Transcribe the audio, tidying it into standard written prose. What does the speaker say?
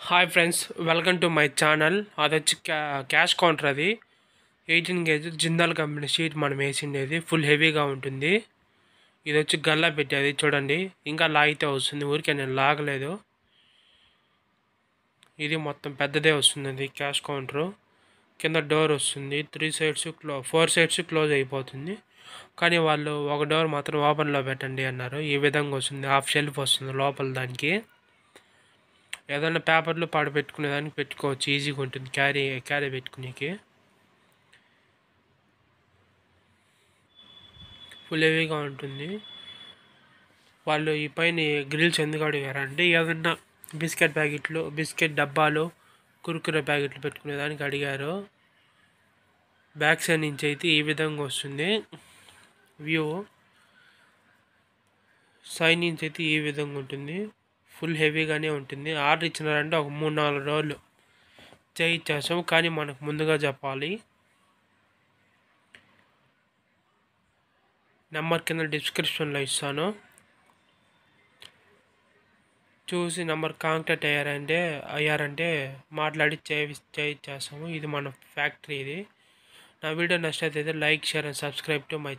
Hi friends, welcome to my channel. అది వచ్చి cash counter. అది 18 గేజ్ జిందాల్ కంపెనీ షీట్ మనం వేసిండేది. ఫుల్ హెవీగా ఉంటుంది. ఇది వచ్చి గల్లా పెట్టేది చూడండి. ఇంకా లాగితే వస్తుంది, ఊరికే నేను లాగలేదు. ఇది మొత్తం పెద్దదే వస్తుంది. అది క్యాష్ కౌంటరు. కింద డోర్ వస్తుంది. 3 సైడ్స్ 4 సైడ్స్ క్లోజ్ అయిపోతుంది. కానీ వాళ్ళు ఒక డోర్ మాత్రం ఓపెన్లో పెట్టండి అన్నారు. ఈ విధంగా వస్తుంది. హాఫ్ షెల్ఫ్ వస్తుంది లోపల. దానికి ఏదైనా పేపర్లు పెట్టుకునేదానికి పెట్టుకోవచ్చు. ఈజీగా ఉంటుంది క్యారీ పెట్టుకునేకి. ఫుల్ హెవీగా ఉంటుంది. వాళ్ళు ఈ పైన గ్రిల్స్ ఎందుకు అడిగారంటే ఏదన్నా బిస్కెట్ డబ్బాలు, కురుకురే ప్యాకెట్లు పెట్టుకునేదానికి అడిగారు. బ్యాక్ సైడ్ నుంచి అయితే ఈ విధంగా వస్తుంది వ్యూ. సైడ్ నుంచి అయితే ఈ విధంగా ఉంటుంది. ఫుల్ హెవీగానే ఉంటుంది. ఆర్డర్ ఇచ్చినారంటే ఒక 3-4 రోజులు చేయించేస్తాం, కానీ మనకు ముందుగా చెప్పాలి. నెంబర్ కింద డిస్క్రిప్షన్లో ఇస్తాను, చూసి నెంబర్ కాంటాక్ట్ అయ్యారంటే మాట్లాడి చేయించేస్తాము. ఇది మన ఫ్యాక్టరీ. ఇది నా వీడియో నచ్చినట్లయితే like, share and subscribe to my